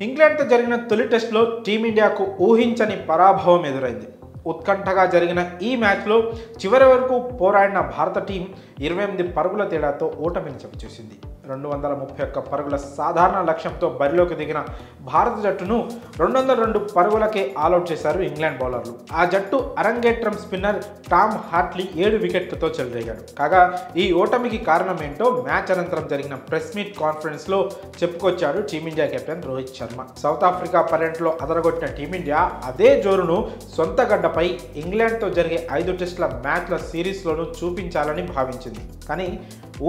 ఇంగ్లాండ్తో జరిగిన తొలి టెస్టులో టీమిండియాకు ఊహించని పరాభవం ఎదురైంది. ఉత్కంఠగా జరిగిన ఈ మ్యాచ్లో చివరి వరకు పోరాడిన భారత టీం 28 పరుగుల తేడాతో ఓటమిని చవిచూసింది. 231 పరుగుల సాధారణ లక్ష్యంతో బరిలోకి దిగిన భారత జట్టును 202 పరుగులకే ఆలౌట్ చేశారు ఇంగ్లాండ్ బౌలర్లు. ఆ జట్టు అరంగేట్రం స్పిన్నర్ టామ్ హార్ట్లీ 7 వికెట్లతో చెలరేగాడు. కాగా ఈ ఓటమికి కారణం ఏంటో మ్యాచ్ అనంతరం జరిగిన ప్రెస్ మీట్ కాన్ఫరెన్స్లో చెప్పుకొచ్చాడు team India captain Rohit Sharma. South Africa పర్యటనలో అదరగొట్టిన టీమిండియా అదే జోరును సొంత గడ్డపై ఇంగ్లాండ్తో జరిగే 5 టెస్టుల మ్యాచ్ల సిరీస్లోనూ చూపించాలని భావించింది. కానీ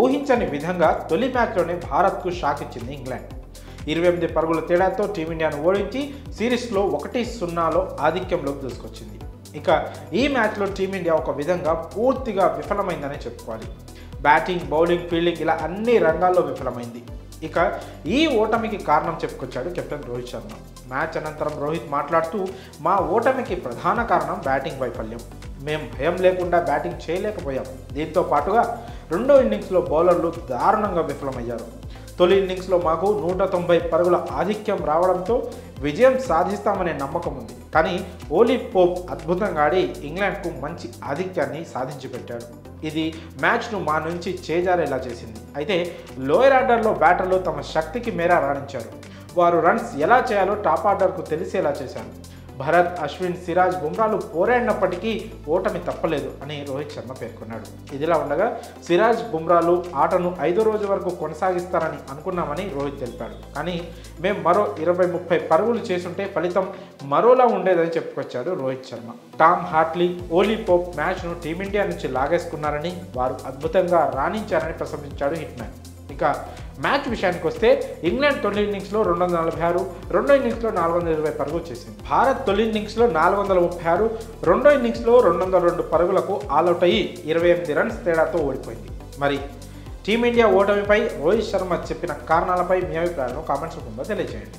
ఊహించని విధంగా తొలి మ్యాచ్లోనే భారత్కు షాక్ ఇచ్చింది ఇంగ్లాండ్. 28 పరుగుల తేడాతో టీమిండియాను ఓడించి సిరీస్లో 1-0లో ఆధిక్యంలోకి దూసుకొచ్చింది. ఇక ఈ మ్యాచ్లో టీమిండియా ఒక విధంగా పూర్తిగా విఫలమైందనే చెప్పుకోవాలి. బ్యాటింగ్, బౌలింగ్, ఫీల్డింగ్ ఇలా అన్ని రంగాల్లో విఫలమైంది. ఇక ఈ ఓటమికి కారణం చెప్పుకొచ్చాడు కెప్టెన్ రోహిత్ శర్మ. మ్యాచ్ అనంతరం రోహిత్ మాట్లాడుతూ, మా ఓటమికి ప్రధాన కారణం బ్యాటింగ్ వైఫల్యం. మేం భయం లేకుండా బ్యాటింగ్ చేయలేకపోయాం. దీంతో పాటుగా రెండో ఇన్నింగ్స్లో బౌలర్లు దారుణంగా విఫలమయ్యారు. తొలి ఇన్నింగ్స్లో మాకు 190 పరుగుల ఆధిక్యం రావడంతో విజయం సాధిస్తామనే నమ్మకం ఉంది. కానీ ఓలీ పోప్ అద్భుతంగా ఆడి ఇంగ్లాండ్కు మంచి ఆధిక్యాన్ని సాధించి పెట్టాడు. ఇది మ్యాచ్ను మా నుంచి చేజారేలా చేసింది. అయితే లోయర్ ఆర్డర్లో బ్యాటర్లు తమ శక్తికి మేర రాణించారు. వారు రన్స్ ఎలా చేయాలో టాప్ ఆర్డర్కు తెలిసేలా చేశారు. భరత్, అశ్విన్, సిరాజ్, బుమ్రాలు పోరాడినప్పటికీ ఓటమి తప్పలేదు అని రోహిత్ శర్మ పేర్కొన్నాడు. ఇదిలా ఉండగా సిరాజ్, బుమ్రాలు ఆటను 5వ రోజు వరకు కొనసాగిస్తారని అనుకున్నామని రోహిత్ తెలిపాడు. కానీ మేము మరో 20-30 పరుగులు చేసుంటే ఫలితం మరోలా ఉండేదని చెప్పుకొచ్చాడు Rohit Sharma. Tom Hartley, Ollie Pope మ్యాచ్ను టీమిండియా నుంచి లాగేసుకున్నారని, వారు అద్భుతంగా రాణించారని ప్రశంసించాడు హిట్ మ్యాన్. ఇక మ్యాచ్ విషయానికి వస్తే ఇంగ్లాండ్ తొలి ఇన్నింగ్స్లో 246, రెండో ఇన్నింగ్స్లో 420 పరుగులు చేసింది. భారత్ తొలి ఇన్నింగ్స్లో 436, రెండో ఇన్నింగ్స్లో 202 పరుగులకు ఆలౌట్ అయ్యి 28 రన్స్ తేడాతో ఓడిపోయింది. మరి టీమిండియా ఓటమిపై రోహిత్ శర్మ చెప్పిన కారణాలపై మీ అభిప్రాయాలను కామెంట్స్ రూపంలో తెలియజేయండి.